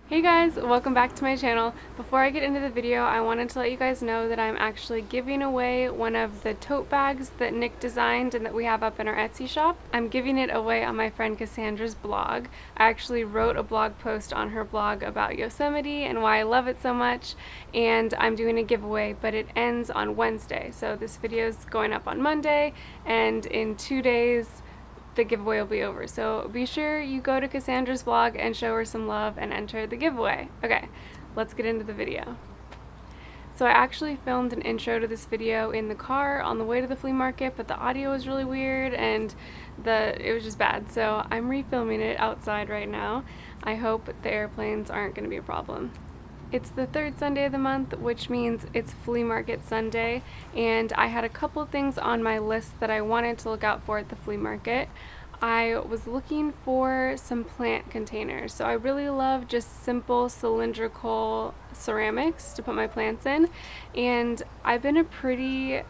Hey guys, welcome back to my channel. Before I get into the video, I wanted to let you guys know that I'm actually giving away one of the tote bags that Nick designed and that we have up in our Etsy shop. I'm giving it away on my friend Cassandra's blog. I actually wrote a blog post on her blog about Yosemite and why I love it so much, and I'm doing a giveaway, but it ends on Wednesday. So this video is going up on Monday, and in 2 days the giveaway will be over. So be sure you go to Cassandra's blog and show her some love and enter the giveaway. Okay, let's get into the video. So I actually filmed an intro to this video in the car on the way to the flea market, but the audio was really weird and it was just bad. So I'm refilming it outside right now. I hope the airplanes aren't going to be a problem. It's the third Sunday of the month, which means it's Flea Market Sunday, and I had a couple things on my list that I wanted to look out for at the flea market. I was looking for some plant containers. So I really love just simple cylindrical ceramics to put my plants in, and I've been a pretty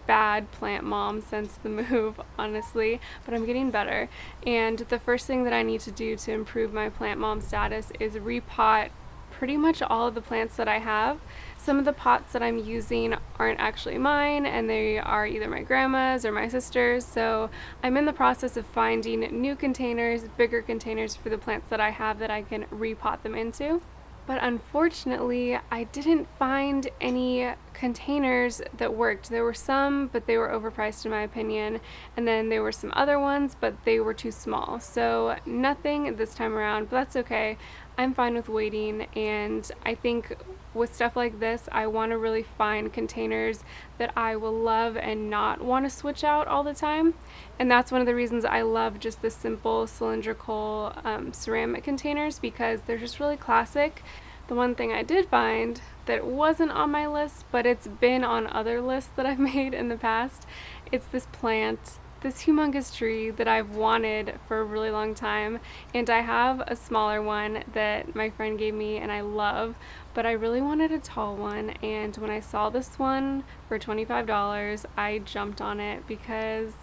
bad plant mom since the move, honestly, but I'm getting better. And the first thing that I need to do to improve my plant mom status is repot pretty much all of the plants that I have. Some of the pots that I'm using aren't actually mine, and they are either my grandma's or my sister's, so I'm in the process of finding new containers, bigger containers for the plants that I have that I can repot them into. But unfortunately, I didn't find any containers that worked. There were some, but they were overpriced in my opinion, and then there were some other ones, but they were too small. So nothing this time around, but that's okay. I'm fine with waiting, and I think with stuff like this, I want to really find containers that I will love and not want to switch out all the time. And that's one of the reasons I love just the simple cylindrical ceramic containers, because they're just really classic. The one thing I did find that wasn't on my list, but it's been on other lists that I've made in the past, it's this plant, this humongous tree that I've wanted for a really long time, and I have a smaller one that my friend gave me and I love, but I really wanted a tall one, and when I saw this one for $25, I jumped on it because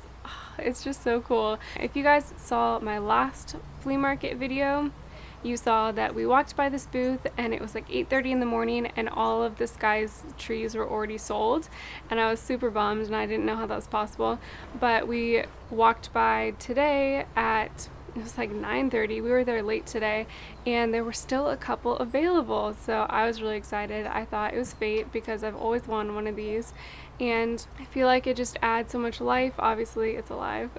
it's just so cool. If you guys saw my last flea market video, you saw that we walked by this booth and it was like 8:30 in the morning and all of this guy's trees were already sold, and I was super bummed and I didn't know how that was possible. But we walked by today at, it was like 9:30, we were there late today, and there were still a couple available, so I was really excited. I thought it was fate because I've always wanted one of these, and I feel like it just adds so much life, obviously it's alive,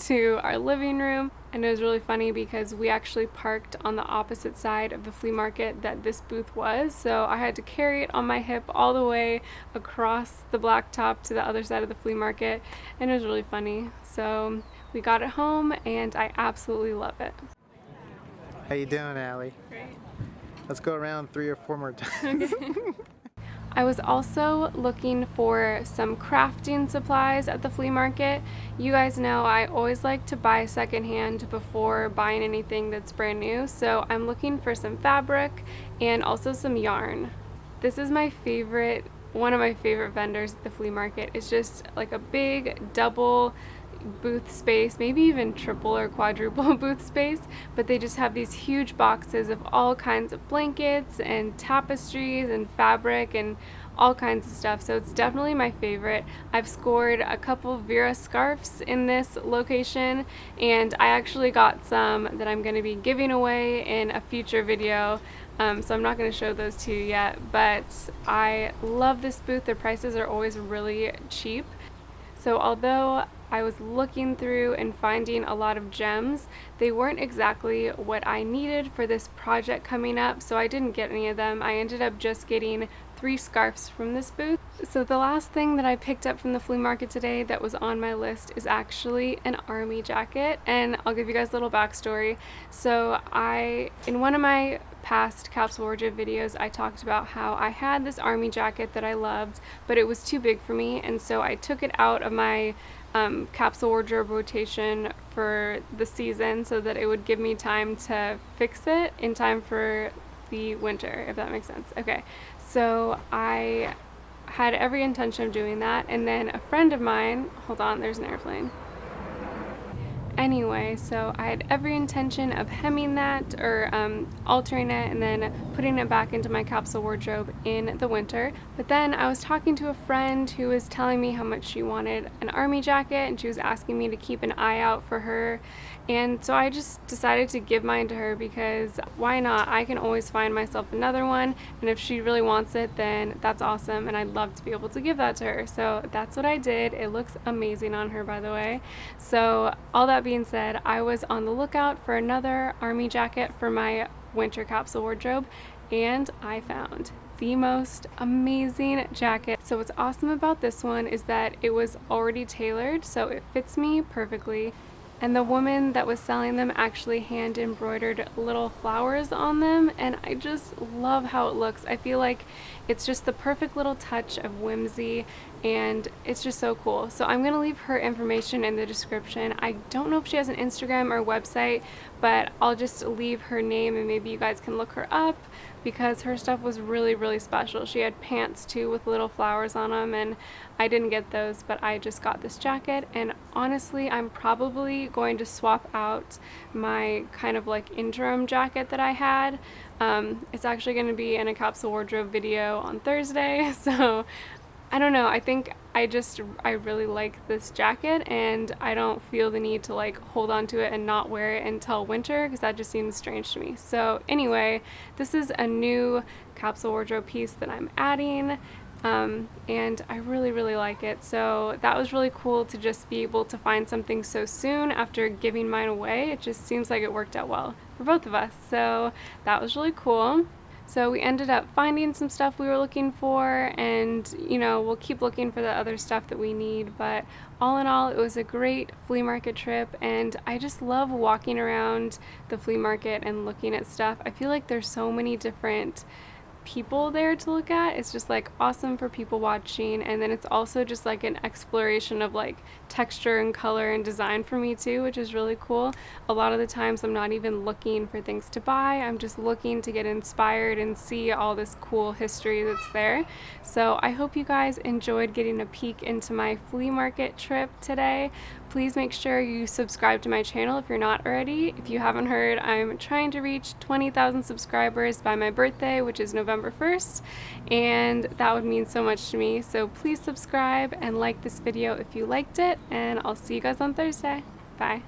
to our living room. And it was really funny because we actually parked on the opposite side of the flea market that this booth was, so I had to carry it on my hip all the way across the blacktop to the other side of the flea market, and it was really funny. So we got it home and I absolutely love it. How you doing, Allie? Great. Let's go around 3 or 4 more times. Okay. I was also looking for some crafting supplies at the flea market. You guys know I always like to buy secondhand before buying anything that's brand new, so I'm looking for some fabric and also some yarn. This is my favorite, one of my favorite vendors at the flea market. It's just like a big double booth space, maybe even triple or quadruple booth space, but they just have these huge boxes of all kinds of blankets and tapestries and fabric and all kinds of stuff, so it's definitely my favorite. I've scored a couple Vera scarves in this location, and I actually got some that I'm going to be giving away in a future video, so I'm not going to show those to you yet, but I love this booth. Their prices are always really cheap. So although I was looking through and finding a lot of gems, they weren't exactly what I needed for this project coming up, so I didn't get any of them. I ended up just getting 3 scarves from this booth. So the last thing that I picked up from the flea market today that was on my list is actually an army jacket, and I'll give you guys a little backstory. So in one of my past capsule wardrobe videos, I talked about how I had this army jacket that I loved, but it was too big for me, and so I took it out of my capsule wardrobe rotation for the season so that it would give me time to fix it in time for the winter, if that makes sense. Okay, so I had every intention of doing that, and then a friend of mine, hold on, there's an airplane. Anyway, so I had every intention of hemming that or altering it and then putting it back into my capsule wardrobe in the winter. But then I was talking to a friend who was telling me how much she wanted an army jacket, and she was asking me to keep an eye out for her. And so I just decided to give mine to her because why not? I can always find myself another one, and if she really wants it, then that's awesome, and I'd love to be able to give that to her. So that's what I did. It looks amazing on her, by the way. So all that being said, I was on the lookout for another army jacket for my winter capsule wardrobe, and I found the most amazing jacket. So what's awesome about this one is that it was already tailored, so it fits me perfectly. And the woman that was selling them actually hand embroidered little flowers on them, and I just love how it looks. I feel like it's just the perfect little touch of whimsy, and it's just so cool. So I'm gonna leave her information in the description. I don't know if she has an Instagram or website, but I'll just leave her name and maybe you guys can look her up because her stuff was really, really special. She had pants too with little flowers on them, and I didn't get those, but I just got this jacket. And honestly, I'm probably going to swap out my kind of like interim jacket that I had. It's actually going to be in a capsule wardrobe video on Thursday, so I don't know, I think I really like this jacket, and I don't feel the need to like hold on to it and not wear it until winter because that just seems strange to me. So anyway, this is a new capsule wardrobe piece that I'm adding, and I really, really like it. So that was really cool to just be able to find something so soon after giving mine away. It just seems like it worked out well for both of us. So that was really cool. So we ended up finding some stuff we were looking for, and you know, we'll keep looking for the other stuff that we need, but all in all, it was a great flea market trip, and I just love walking around the flea market and looking at stuff. I feel like there's so many different people there to look at. It's just like awesome for people watching, and then it's also just like an exploration of like texture and color and design for me too, which is really cool. A lot of the times I'm not even looking for things to buy, I'm just looking to get inspired and see all this cool history that's there. So I hope you guys enjoyed getting a peek into my flea market trip today. Please make sure you subscribe to my channel if you're not already. If you haven't heard, I'm trying to reach 20,000 subscribers by my birthday, which is November 1st, and that would mean so much to me. So please subscribe and like this video if you liked it, and I'll see you guys on Thursday. Bye.